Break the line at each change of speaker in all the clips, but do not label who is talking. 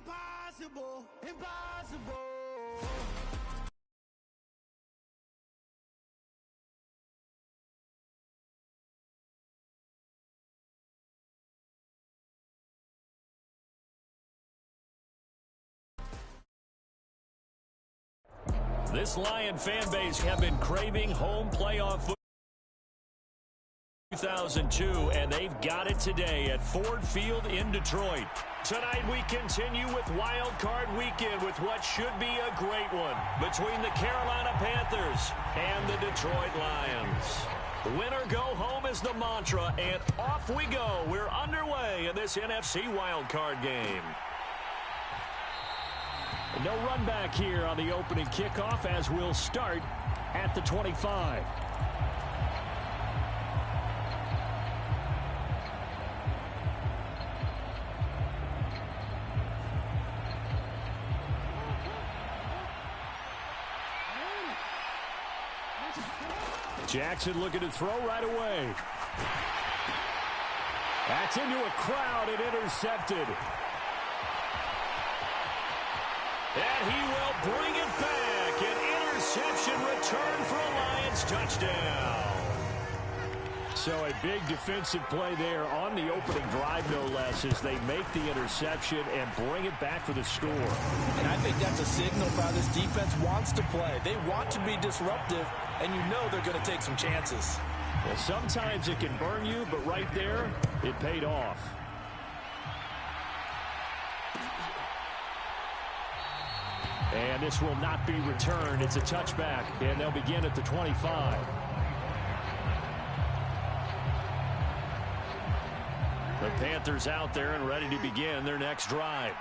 Impossible, impossible.
This Lion fan base have been craving home playoff football 2002, and they've got it today at Ford Field in Detroit. Tonight we continue with Wild Card Weekend with what should be a great one between the Carolina Panthers and the Detroit Lions. Win or go home is the mantra, and off we go. We're underway in this NFC Wild Card game. No run back here on the opening kickoff as we'll start at the 25. Jackson looking to throw right away. That's into a crowd and intercepted. And he will bring it back. An interception return for a Lions touchdown. So a big defensive play there on the opening drive, no less, as they make the interception and bring it back for the score.
And I think that's a signal for how this defense wants to play. They want to be disruptive, and you know they're going to take some chances.
Well, sometimes it can burn you, but right there, it paid off. And this will not be returned. It's a touchback, and they'll begin at the 25. The Panthers out there and ready to begin their next drive.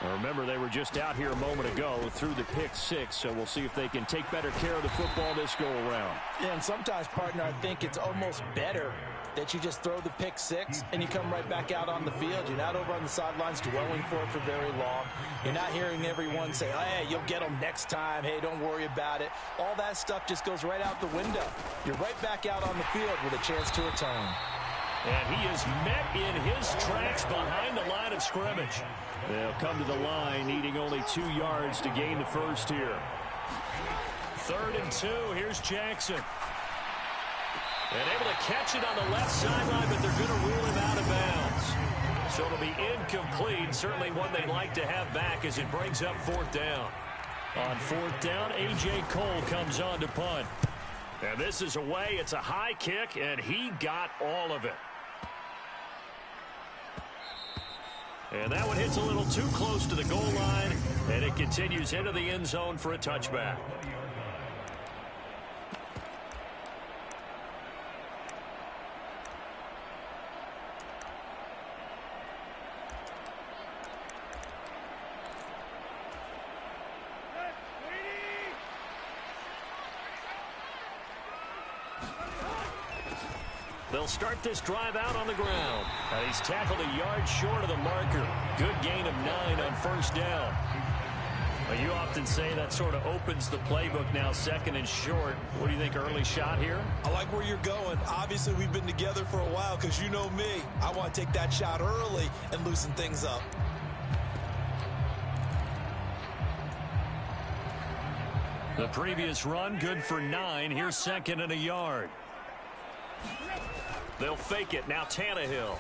Now remember, they were just out here a moment ago through the pick six, so we'll see if they can take better care of the football this go-around.
Yeah, and sometimes, partner, I think it's almost better that you just throw the pick six and you come right back out on the field. You're not over on the sidelines dwelling for it for very long. You're not hearing everyone say, hey, you'll get them next time. Hey, don't worry about it. All that stuff just goes right out the window. You're right back out on the field with a chance to atone.
And he is met in his tracks behind the line of scrimmage. They'll come to the line, needing only 2 yards to gain the first here. 3rd and 2. Here's Jackson. And able to catch it on the left sideline, but they're going to rule him out of bounds. So it'll be incomplete. Certainly one they'd like to have back as it brings up 4th down. On 4th down, A.J. Cole comes on to punt. And this is away. It's a high kick, and he got all of it. And that one hits a little too close to the goal line, and it continues into the end zone for a touchback. They'll start this drive out on the ground. He's tackled a yard short of the marker. Good gain of 9 on 1st down. Well, you often say that sort of opens the playbook now, 2nd and short. What do you think, early shot here?
I like where you're going. Obviously, we've been together for a while because you know me. I want to take that shot early and loosen things up.
The previous run, good for 9. Here's 2nd and a yard. They'll fake it. Now Tannehill.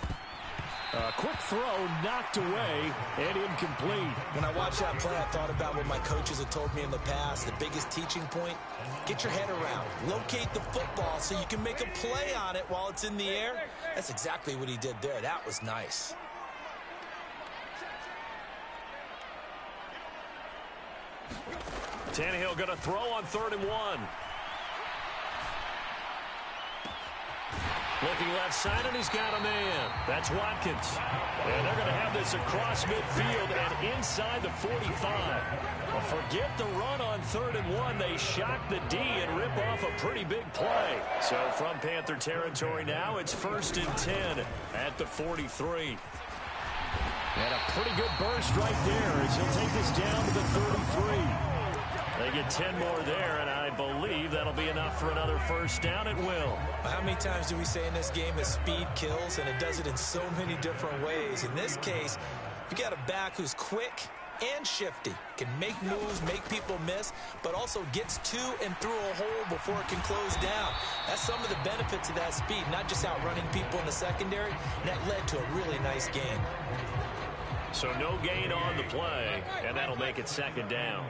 A quick throw knocked away and incomplete.
When I watched that play, I thought about what my coaches had told me in the past. The biggest teaching point, get your head around. Locate the football so you can make a play on it while it's in the air. That's exactly what he did there. That was nice.
Tannehill going to throw on 3rd and 1. Looking left side, and he's got a man. That's Watkins. And they're going to have this across midfield and inside the 45. Well, forget the run on 3rd and 1. They shock the D and rip off a pretty big play. So from Panther territory now, it's 1st and 10 at the 43. And a pretty good burst right there as he'll take this down to the 33. They get 10 more there, and I believe that'll be enough for another 1st down. It will.
How many times do we say in this game that speed kills, and it does it in so many different ways? In this case, You got a back who's quick and shifty, can make moves, make people miss, but also gets to and through a hole before it can close down. That's some of the benefits of that speed, not just outrunning people in the secondary. And that led to a really nice gain.
So no gain on the play, and that'll make it second down.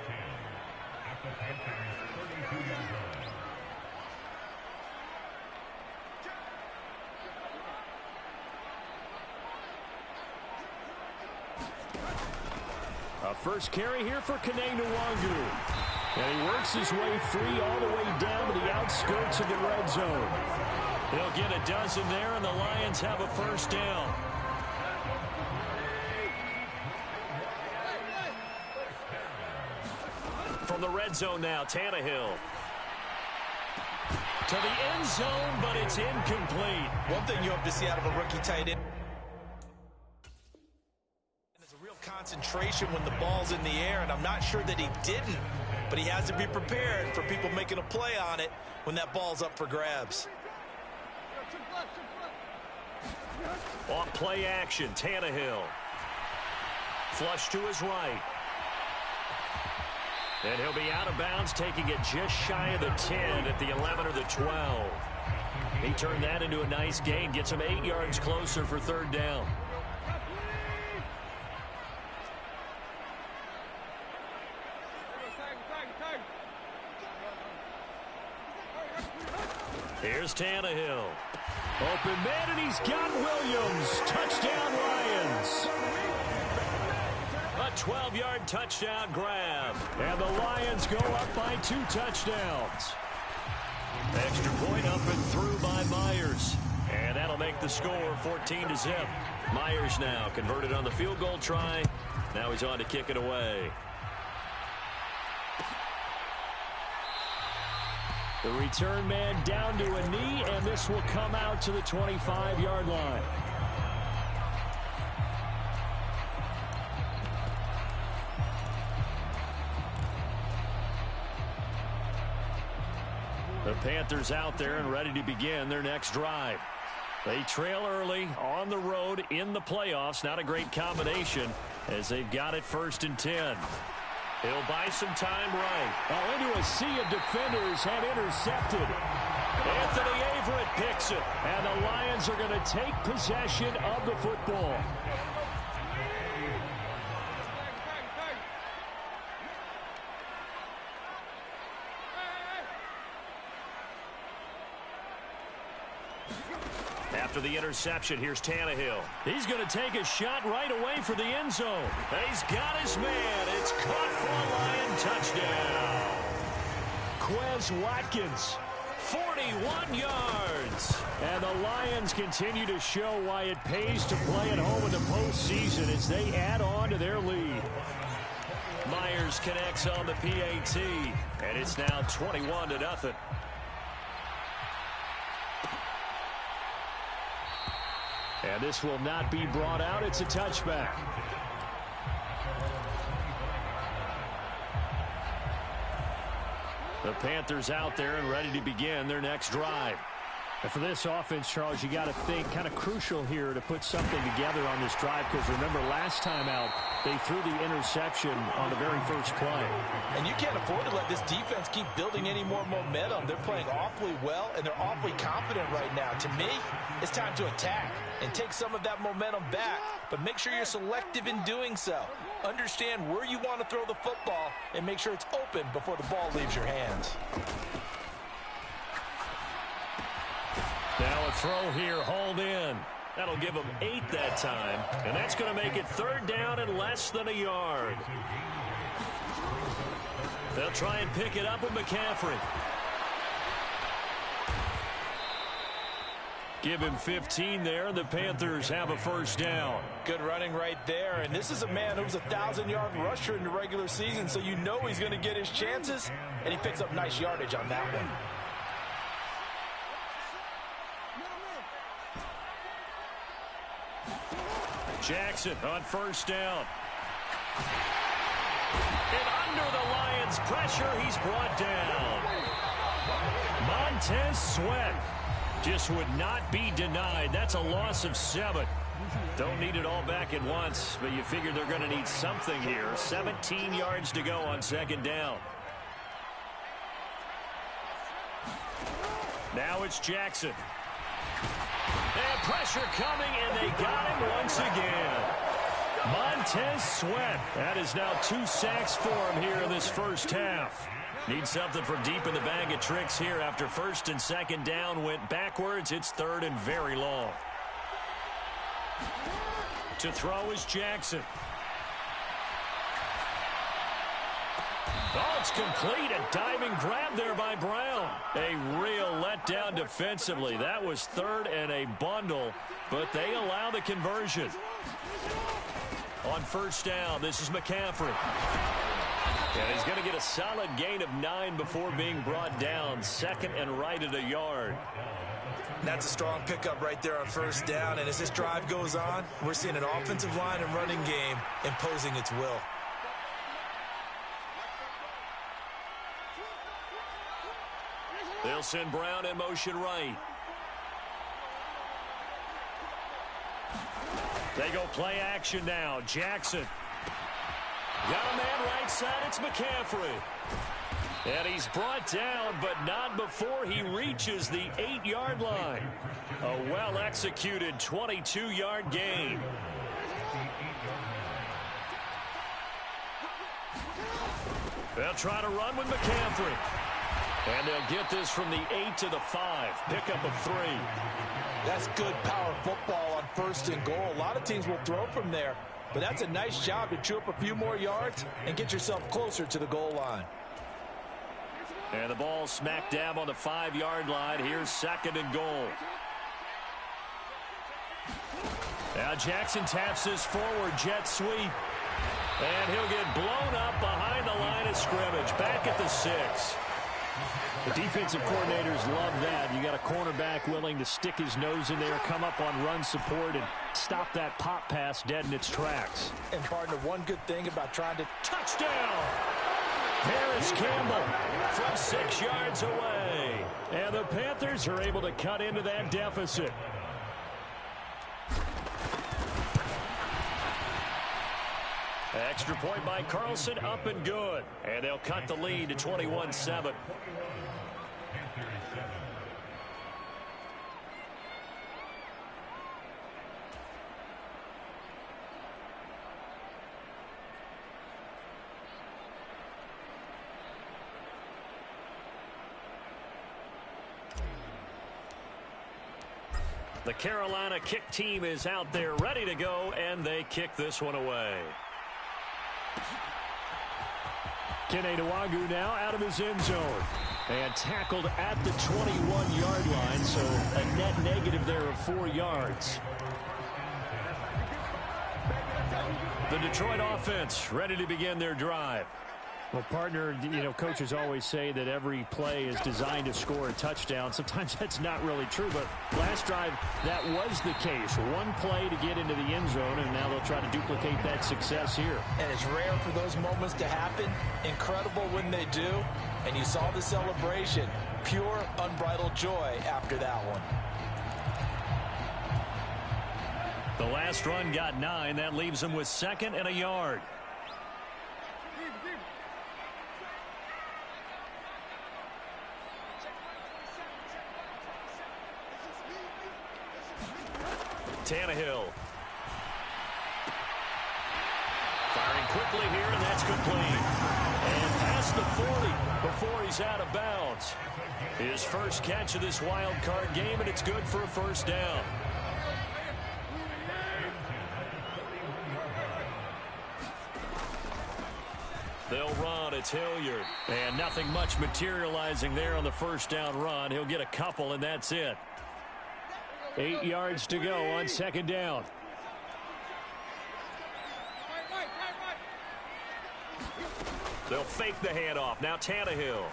A first carry here for Kene Nwangu. And he works his way free all the way down to the outskirts of the red zone. He'll get a dozen there, and the Lions have a first down. From the red zone now, Tannehill. To the end zone, but it's incomplete.
One thing you hope to see out of a rookie tight end is a real concentration when the ball's in the air, and I'm not sure that he didn't, but he has to be prepared for people making a play on it when that ball's up for grabs.
On play action, Tannehill. Flush to his right. And he'll be out of bounds, taking it just shy of the 10 at the 11 or the 12. He turned that into a nice gain, gets him 8 yards closer for third down. Here's Tannehill. Open man, and he's got Williams. Touchdown, Lions. A 12-yard touchdown grab. And the Lions go up by 2 touchdowns. Extra point up and through by Myers. And that'll make the score 14-0. Myers now converted on the field goal try. Now he's on to kick it away. The return man down to a knee, and this will come out to the 25-yard line. The Panthers out there and ready to begin their next drive. They trail early on the road in the playoffs. Not a great combination as they've got it 1st and 10. He'll buy some time right. Into a sea of defenders had intercepted. Anthony Averett picks it. And the Lions are going to take possession of the football. After the interception, here's Tannehill. He's going to take a shot right away for the end zone. He's got his man. It's caught for a Lion touchdown. Quez Watkins, 41 yards. And the Lions continue to show why it pays to play at home in the postseason as they add on to their lead. Myers connects on the PAT, and it's now 21-0. And this will not be brought out. It's a touchback. The Panthers out there and ready to begin their next drive. And for this offense, Charles, you got to think kind of crucial here to put something together on this drive, because remember last time out they threw the interception on the very first play.
And you can't afford to let this defense keep building any more momentum. They're playing awfully well, and they're awfully confident right now. To me, it's time to attack and take some of that momentum back, but make sure you're selective in doing so. Understand where you want to throw the football and make sure it's open before the ball leaves your hands.
Now a throw here, hauled in. That'll give them 8 that time, and that's going to make it third down and less than a yard. They'll try and pick it up with McCaffrey. Give him 15 there, and the Panthers have a first down.
Good running right there, and this is a man who's a 1,000-yard rusher in the regular season, so you know he's going to get his chances, and he picks up nice yardage on that one.
Jackson on first down. And under the Lions' pressure, he's brought down. Montez Sweat just would not be denied. That's a loss of 7. Don't need it all back at once, but you figure they're going to need something here. 17 yards to go on second down. Now it's Jackson. And pressure coming, and they got him once again. Montez Sweat. That is now 2 sacks for him here in this first half. Need something from deep in the bag of tricks here after first and second down went backwards. It's third and very long. To throw is Jackson. Oh, it's complete. A diving grab there by Brown. A real letdown defensively. That was third and a bundle, but they allow the conversion. On first down, this is McCaffrey. And he's going to get a solid gain of 9 before being brought down. Second and right at a yard.
That's a strong pickup right there on first down. And as this drive goes on, we're seeing an offensive line and running game imposing its will.
They'll send Brown in motion right. They go play action now. Jackson. Got a man right side. It's McCaffrey. And he's brought down, but not before he reaches the 8-yard line. A well-executed 22-yard gain. They'll try to run with McCaffrey. And they'll get this from the 8 to the 5. Pickup of 3.
That's good power football on first and goal. A lot of teams will throw from there, but that's a nice job to chew up a few more yards and get yourself closer to the goal line.
And the ball smack dab on the 5-yard line. Here's second and goal. Now Jackson taps this forward jet sweep. And he'll get blown up behind the line of scrimmage. Back at the 6. The defensive coordinators love that. You got a cornerback willing to stick his nose in there, come up on run support, and stop that pop pass dead in its tracks.
And, partner, one good thing about trying to...
Touchdown! Harris Campbell from 6 yards away. And the Panthers are able to cut into that deficit. Extra point by Carlson, up and good. And they'll cut the lead to 21-7. The Carolina kick team is out there ready to go, and they kick this one away. Kene Nwagu now out of his end zone. And tackled at the 21-yard line, so a net negative there of 4 yards. The Detroit offense ready to begin their drive.
Well, partner, you know, coaches always say that every play is designed to score a touchdown. Sometimes that's not really true, but last drive, that was the case. One play to get into the end zone, and now they'll try to duplicate that success here.
And it's rare for those moments to happen. Incredible when they do. And you saw the celebration. Pure, unbridled joy after that one.
The last run got 9. That leaves them with 2nd and a yard. Tannehill. Firing quickly here, and that's complete. And past the 40 before he's out of bounds. His first catch of this wild card game, and it's good for a first down. They'll run. It's Hilliard. And nothing much materializing there on the first down run. He'll get a couple, and that's it.
8 yards to go on second down.
They'll fake the handoff. Now Tannehill.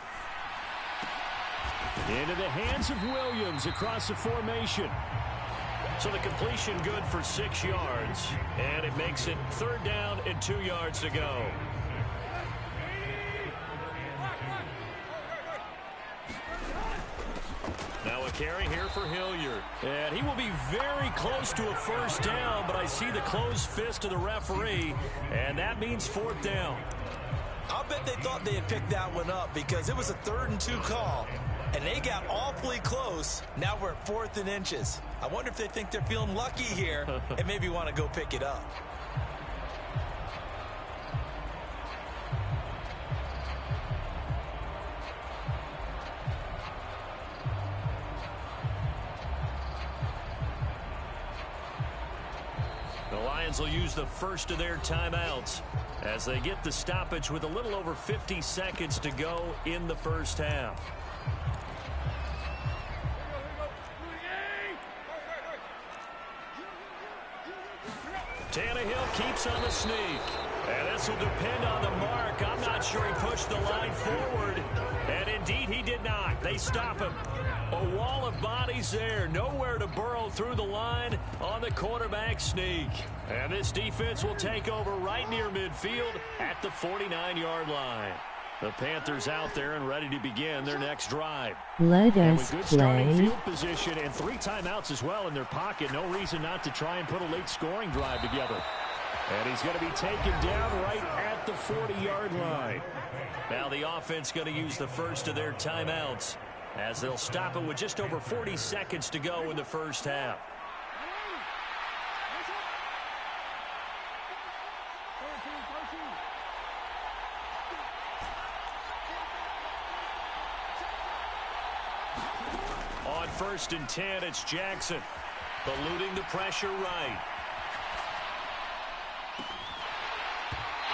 Into the hands of Williams across the formation.
So the completion good for 6 yards. And it makes it 3rd down and 2 yards to go. Now a carry here for Hilliard.
And he will be very close to a first down, but I see the closed fist of the referee, and that means fourth down.
I'll bet they thought they had picked that one up because it was a 3rd and 2 call, and they got awfully close. Now we're at 4th and inches. I wonder if they think they're feeling lucky here and maybe want to go pick it up.
The Lions will use the first of their timeouts as they get the stoppage with a little over 50 seconds to go in the first half. Tannehill keeps on the sneak. And this will depend on the mark. I'm not sure he pushed the line forward. And indeed he did not. They stop him. A wall of bodies there. Nowhere to burrow through the line on the quarterback sneak. And this defense will take over right near midfield at the 49-yard line. The Panthers out there and ready to begin their next drive.
Let
and
us
with good
play.
starting field position and 3 timeouts as well in their pocket. No reason not to try and put a late scoring drive together. And he's going to be taken down right at the 40-yard line.
Now the offense going to use the first of their timeouts as they'll stop it with just over 40 seconds to go in the first half. On 1st and 10, it's Jackson. Eluding the pressure right.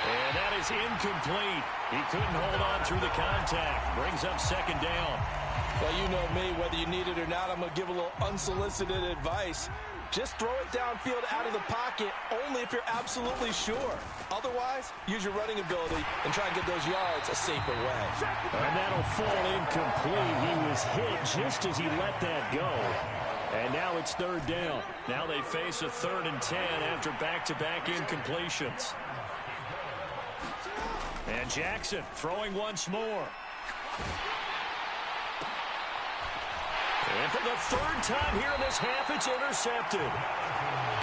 And that is incomplete. He couldn't hold on through the contact. Brings up 2nd down.
Well, you know me, whether you need it or not, I'm going to give a little unsolicited advice. Just throw it downfield out of the pocket only if you're absolutely sure. Otherwise, use your running ability and try and get those yards a safer way.
And that'll fall incomplete. He was hit just as he let that go. And now it's 3rd down.
Now they face a 3rd and 10 after back-to-back incompletions. And Jackson throwing once more. And for the 3rd time here in this half, it's intercepted.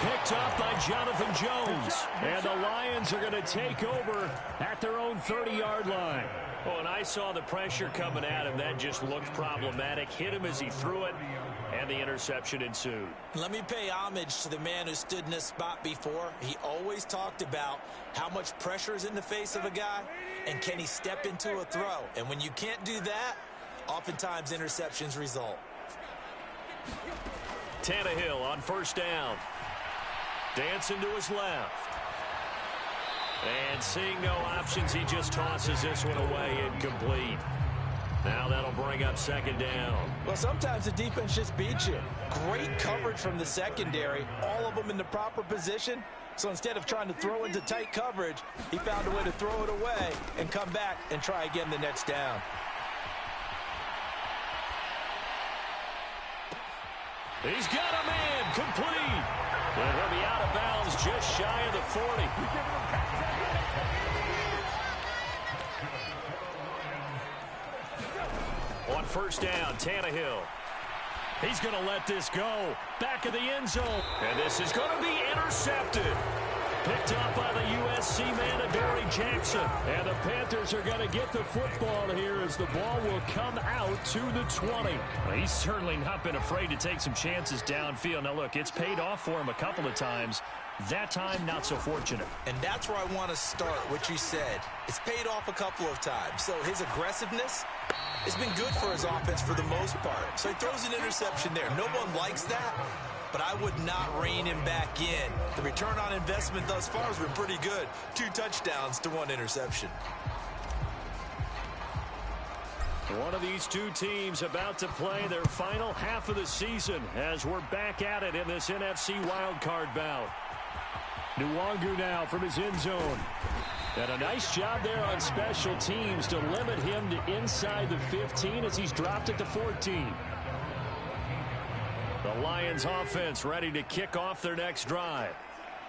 Picked off by Jonathan Jones.
And the Lions are going to take over at their own 30-yard line.
Oh, and I saw the pressure coming at him. That just looked problematic. Hit him as he threw it, and the interception ensued.
Let me pay homage to the man who stood in this spot before. He always talked about how much pressure is in the face of a guy, and can he step into a throw. And when you can't do that, oftentimes interceptions result.
Tannehill on 1st down. Dancing to his left. And seeing no options, he just tosses this one away, incomplete. Now that'll bring up 2nd down.
Well, sometimes the defense just beats you. Great coverage from the secondary, all of them in the proper position. So instead of trying to throw into tight coverage, he found a way to throw it away and come back and try again the next down.
He's got a man, complete. And he'll be out of bounds just shy of the 40. On 1st down, Tannehill. He's going to let this go. Back of the end zone. And this is going to be intercepted. Picked up by the USC man, Adoree Jackson.
And the Panthers are going to get the football here as the ball will come out to the 20.
Well, he's certainly not been afraid to take some chances downfield. Now, look, it's paid off for him a couple of times. That time, not so fortunate.
And that's where I want to start, what you said. It's paid off a couple of times. So his aggressiveness has been good for his offense for the most part. So he throws an interception there. No one likes that, but I would not rein him back in. The return on investment thus far has been pretty good. 2 touchdowns to 1 interception.
One of these two teams about to play their final half of the season as we're back at it in this NFC wildcard bout. Nwangu now from his end zone. And a nice job there on special teams to limit him to inside the 15 as he's dropped it to 14. The Lions offense ready to kick off their next drive.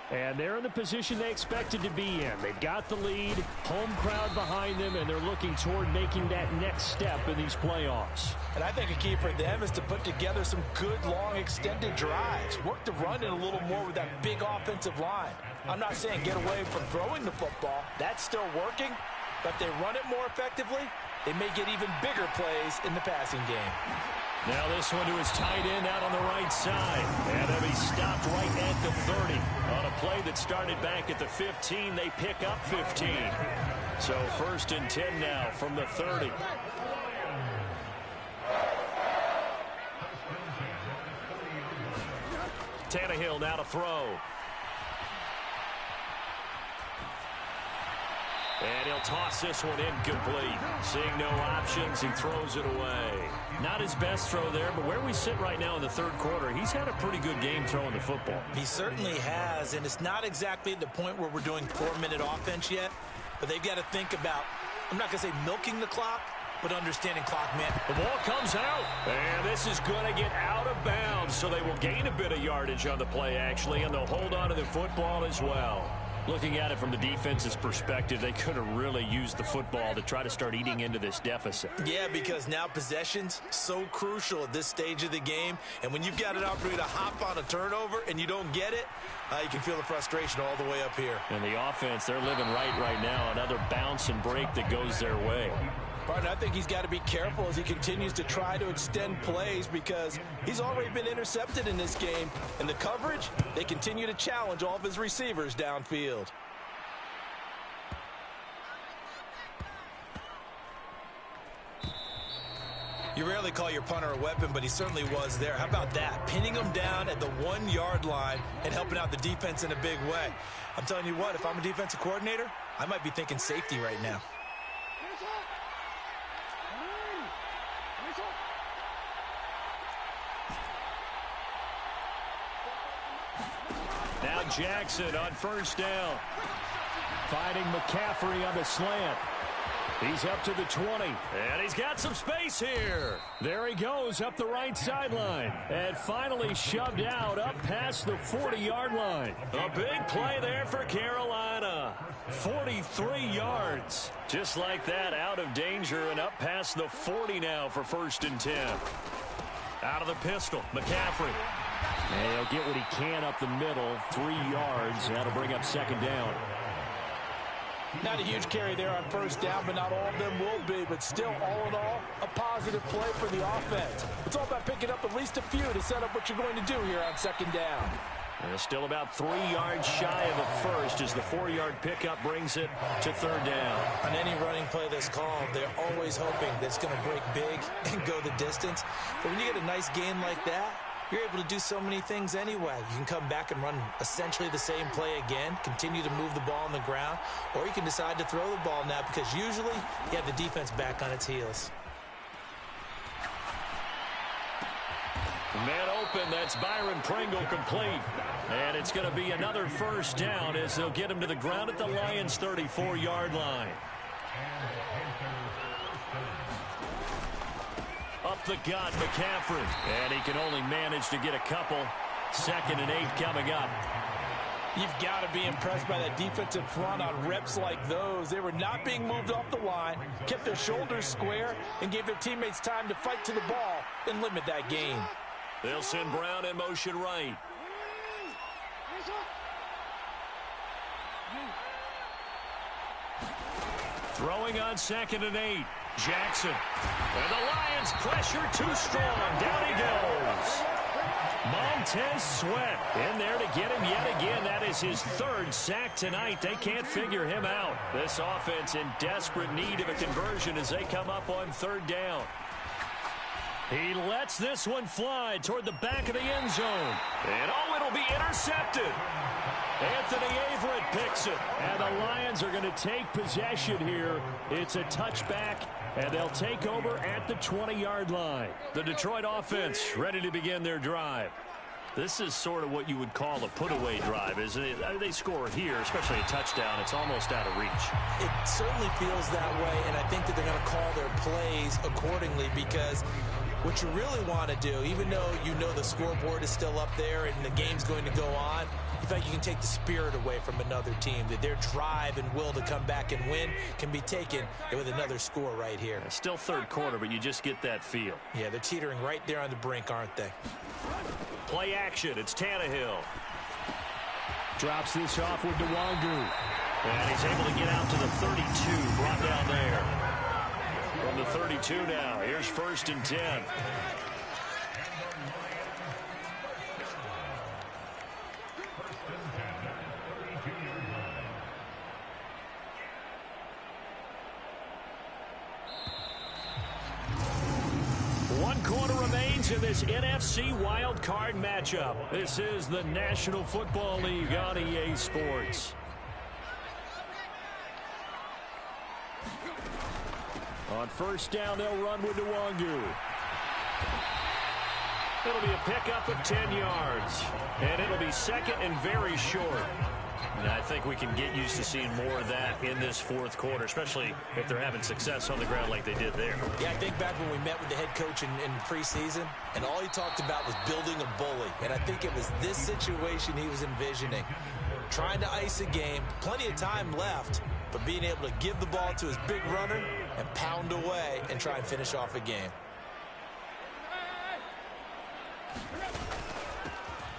And they're in the position they expected to be in. They've got the lead, home crowd behind them, and they're looking toward making that next step in these playoffs.
And I think a key for them is to put together some good, long, extended drives. Work the run in a little more with that big offensive line. I'm not saying get away from throwing the football. That's still working. But if they run it more effectively, they may get even bigger plays in the passing game.
Now this one to his tight end out on the right side. And then he stopped right at the 30. On a play that started back at the 15, they pick up 15. So 1st and 10 now from the 30. Tannehill now to throw. And he'll toss this one incomplete. Seeing no options, he throws it away. Not his best throw there, but where we sit right now in the 3rd quarter, he's had a pretty good game throwing the football.
He certainly has, and it's not exactly at the point where we're doing 4-minute offense yet, but they've got to think about, I'm not going to say milking the clock, but understanding clock management.
The ball comes out, and this is going to get out of bounds, so they will gain a bit of yardage on the play, actually, and they'll hold on to the football as well. Looking at it from the defense's perspective, they could have really used the football to try to start eating into this deficit.
Yeah, because now possession's so crucial at this stage of the game. And when you've got an opportunity to hop on a turnover and you don't get it, you can feel the frustration all the way up here.
And the offense, they're living right now. Another bounce and break that goes their way.
Partner, I think he's got to be careful as he continues to try to extend plays because he's already been intercepted in this game. And the coverage, they continue to challenge all of his receivers downfield. You rarely call your punter a weapon, but he certainly was there. How about that? Pinning him down at the 1-yard line and helping out the defense in a big way. I'm telling you what, if I'm a defensive coordinator, I might be thinking safety right now.
Now Jackson on 1st down.
Finding McCaffrey on the slant. He's up to the 20.
And he's got some space here.
There he goes up the right sideline. And finally shoved out up past the 40-yard line.
A big play there for Carolina. 43 yards. Just like that, out of danger and up past the 40 now for 1st and 10. Out of the pistol, McCaffrey.
And he'll get what he can up the middle, 3 yards. That'll bring up 2nd down.
Not a huge carry there on 1st down, but not all of them will be. But still, all in all, a positive play for the offense. It's all about picking up at least a few to set up what you're going to do here on 2nd down.
And still about 3 yards shy of a first as the 4-yard pickup brings it to 3rd down.
On any running play that's called, they're always hoping that it's going to break big and go the distance. But when you get a nice gain like that, you're able to do so many things anyway. You can come back and run essentially the same play again, continue to move the ball on the ground, or you can decide to throw the ball now because usually you have the defense back on its heels.
Man open, that's Byron Pringle complete. And it's going to be another 1st down as they'll get him to the ground at the Lions' 34-yard line. Up the gut, McCaffrey. And he can only manage to get a couple. 2nd and 8 coming up.
You've got to be impressed by that defensive front on reps like those. They were not being moved off the line, kept their shoulders square, and gave their teammates time to fight to the ball and limit that gain.
They'll send Brown in motion right. Throwing on 2nd and 8. Jackson. And the Lions pressure too strong. Down he goes. Montez Sweat in there to get him yet again. That is his 3rd sack tonight. They can't figure him out. This offense in desperate need of a conversion as they come up on 3rd down. He lets this one fly toward the back of the end zone. And it'll be intercepted. Anthony Averett picks it.
And the Lions are going to take possession here. It's a touchback, and they'll take over at the 20-yard line.
The Detroit offense ready to begin their drive. This is sort of what you would call a put-away drive, isn't it? They score here, especially a touchdown. It's almost out of reach.
It certainly feels that way, and I think that they're going to call their plays accordingly because what you really want to do, even though you know the scoreboard is still up there and the game's going to go on, you feel like you can take the spirit away from another team, that their drive and will to come back and win can be taken with another score right here.
It's still third quarter, but you just get that feel.
Yeah, they're teetering right there on the brink, aren't they?
Play action. It's Tannehill.
Drops this off with Nwangu.
And he's able to get out to the 32, brought down there. From the 32 now, here's 1st and 10. One quarter remains in this NFC wild card matchup. This is the National Football League on EA Sports.
On 1st down, they'll run with Nwangu.
It'll be a pickup of 10 yards. And it'll be second and very short. And I think we can get used to seeing more of that in this 4th quarter, especially if they're having success on the ground like they did there.
Yeah, I think back when we met with the head coach in preseason, and all he talked about was building a bully. And I think it was this situation he was envisioning. Trying to ice a game, plenty of time left, but being able to give the ball to his big runner and pound away and try and finish off a game.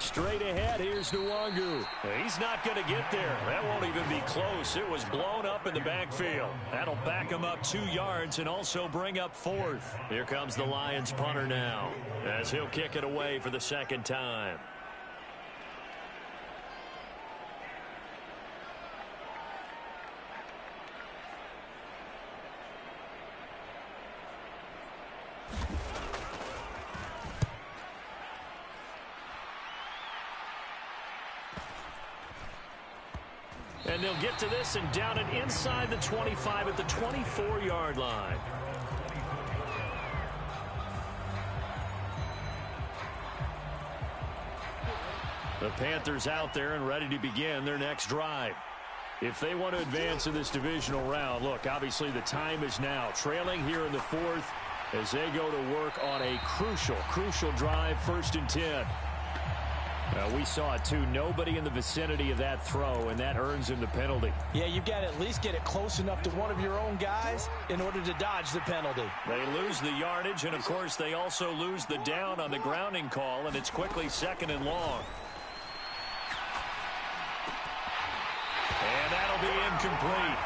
Straight ahead, here's Nwangu.
He's not going to get there. That won't even be close. It was blown up in the backfield. That'll back him up 2 yards and also bring up 4th. Here comes the Lions punter now, as he'll kick it away for the 2nd time. And they'll get to this and down it inside the 25 at the 24-yard line. The Panthers out there and ready to begin their next drive. If they want to advance in this divisional round, look, obviously the time is now. Trailing here in the 4th as they go to work on a crucial drive, 1st and 10.
We saw it, too. Nobody in the vicinity of that throw, and that earns him the penalty.
Yeah, you've got to at least get it close enough to one of your own guys in order to dodge the penalty.
They lose the yardage, and, of course, they also lose the down on the grounding call, and it's quickly 2nd and long. And that'll be incomplete.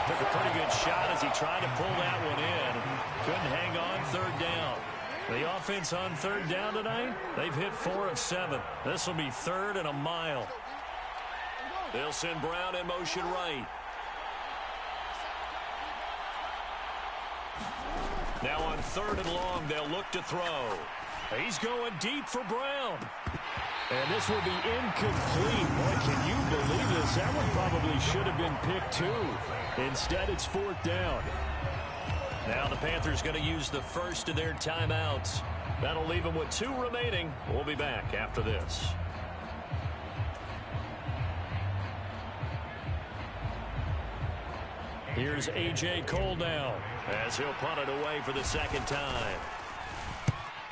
Took a pretty good shot as he tried to pull that one in. Couldn't hang on, 3rd down. The offense on 3rd down tonight, they've hit 4 of 7. This will be 3rd and a mile. They'll send Brown in motion right. Now on 3rd and long, they'll look to throw. He's going deep for Brown.
And this will be incomplete. Boy, can you believe this? That one probably should have been picked, too. Instead, it's 4th down.
Now the Panthers going to use the first of their timeouts. That'll leave them with 2 remaining. We'll be back after this. Here's A.J. Cole now as he'll punt it away for the 2nd time.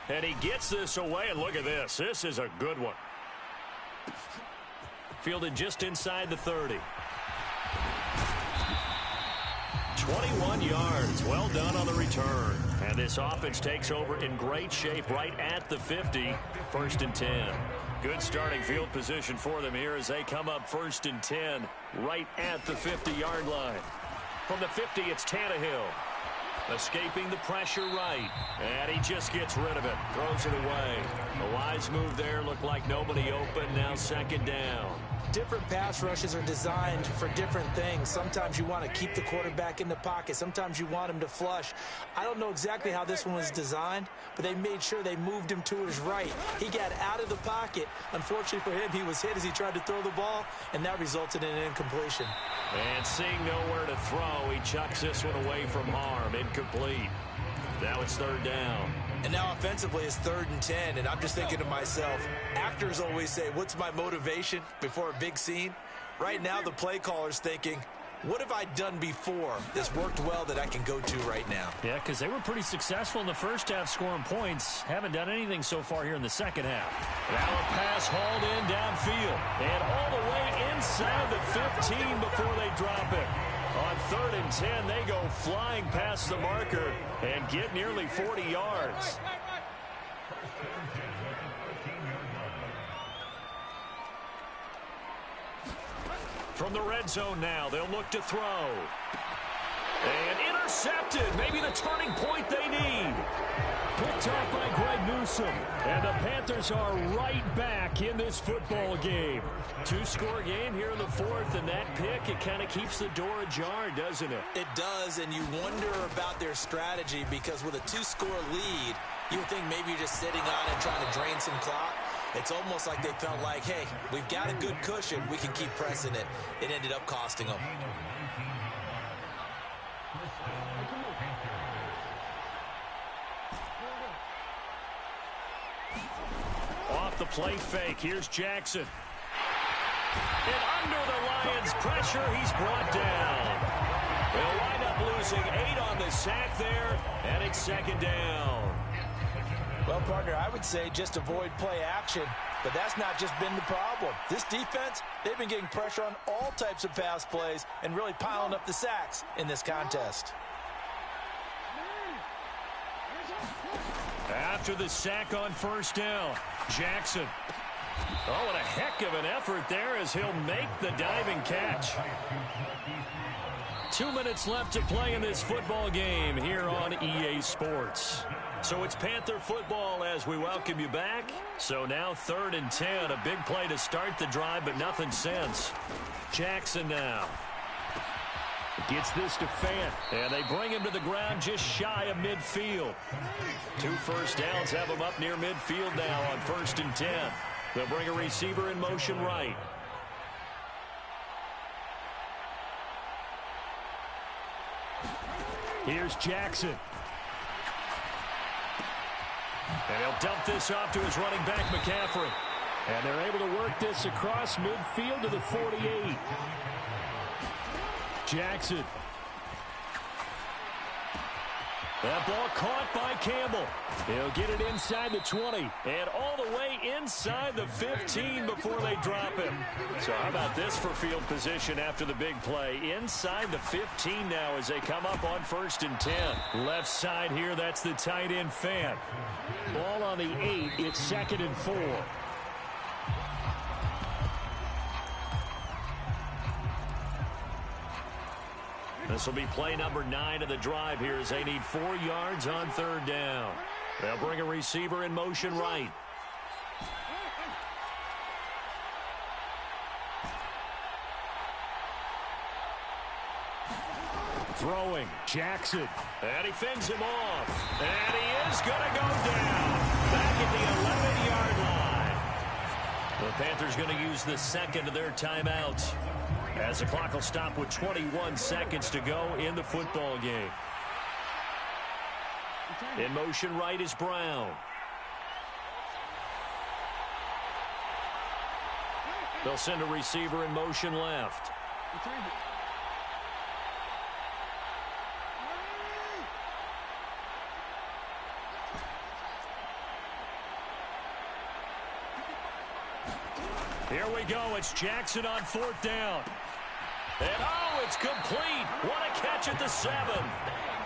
And he gets this away, and look at this. This is a good one. Fielded just inside the 30. 21 yards. Well done on the return. And this offense takes over in great shape right at the 50. 1st and 10. Good starting field position for them here as they come up 1st and 10 right at the 50-yard line. From the 50, it's Tannehill. Escaping the pressure right. And he just gets rid of it. Throws it away. A wise move there. Looked like nobody open. Now 2nd down.
Different pass rushes are designed for different things. Sometimes you want to keep the quarterback in the pocket. Sometimes you want him to flush. I don't know exactly how this one was designed, but they made sure they moved him to his right. He got out of the pocket. Unfortunately for him, he was hit as he tried to throw the ball, and that resulted in an incompletion.
And seeing nowhere to throw, he chucks this one away from harm. Incomplete. Now it's 3rd down.
And now offensively it's 3rd and 10, and I'm just thinking to myself, actors always say, what's my motivation before a big scene? Right now the play caller's thinking, What have I done before that's worked well that I can go to right now?
Yeah, because they were pretty successful in the first half scoring points. Haven't done anything so far here in the second half. Now a pass hauled in downfield. And all the way inside the 15 before they drop it. On 3rd and 10, they go flying past the marker and get nearly 40 yards. From the red zone now, they'll look to throw. And intercepted. Maybe the turning point they need. Picked off by Greg Newsome. And the Panthers are right back in this football game. 2-score game here in the 4th, and that pick, it kind of keeps the door ajar, doesn't it?
It does, and you wonder about their strategy because with a 2-score lead, you would think maybe you're just sitting on it trying to drain some clock. It's almost like they felt like, hey, we've got a good cushion. We can keep pressing it. It ended up costing them.
Off the play fake, here's Jackson. And under the Lions' pressure, he's brought down. They'll wind up losing 8 on the sack there, and it's 2nd down.
Well, partner, I would say just avoid play action, but that's not just been the problem. This defense, they've been getting pressure on all types of pass plays and really piling up the sacks in this contest.
After the sack on 1st down, Jackson. Oh, what a heck of an effort there as he'll make the diving catch. 2 minutes left to play in this football game here on EA Sports. So it's Panther football as we welcome you back. So now 3rd and 10, a big play to start the drive, but nothing since. Jackson now. Gets this to Fant, and they bring him to the ground just shy of midfield. 2 first downs have him up near midfield now on 1st and 10. They'll bring a receiver in motion right. Here's Jackson. And he'll dump this off to his running back, McCaffrey. And they're able to work this across midfield to the 48. Jackson. That ball caught by Campbell. He'll get it inside the 20 and all the way inside the 15 before they drop him. So how about this for field position after the big play? Inside the 15 now as they come up on 1st and 10. Left side here, that's the tight end Fant. Ball on the 8, it's 2nd and 4. This will be play number 9 of the drive here as they need 4 yards on 3rd down. They'll bring a receiver in motion right. Throwing, Jackson. And he fends him off. And he is going to go down. Back at the 11-yard line. The Panthers going to use the second of their timeouts, as the clock will stop with 21 seconds to go in the football game. In motion right is Brown. They'll send a receiver in motion left. Here we go. It's Jackson on 4th down. And, oh, it's complete. What a catch at the 7.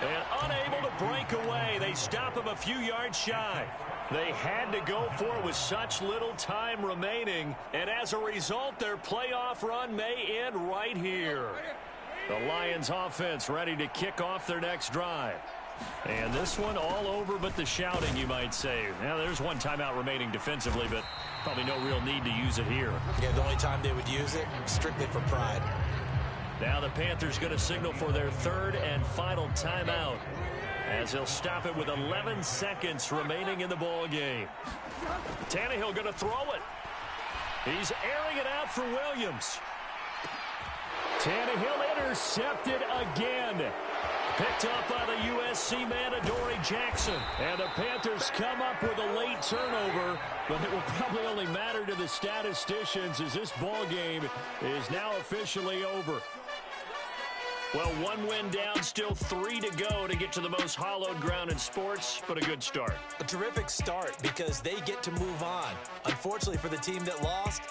And unable to break away. They stop him a few yards shy. They had to go for it with such little time remaining. And as a result, their playoff run may end right here. The Lions offense ready to kick off their next drive. And this one all over but the shouting, you might say. Now, there's one timeout remaining defensively, but probably no real need to use it here.
Yeah, the only time they would use it, strictly for pride.
Now the Panthers going to signal for their 3rd and final timeout, as they'll stop it with 11 seconds remaining in the ball game. Tannehill going to throw it. He's airing it out for Williams. Tannehill intercepted again. Picked up by the USC man, Adoree Jackson. And the Panthers come up with a late turnover, but it will probably only matter to the statisticians as this ball game is now officially over. Well, one win down, still 3 to go to get to the most hallowed ground in sports, but a good start.
A terrific start because they get to move on. Unfortunately for the team that lost,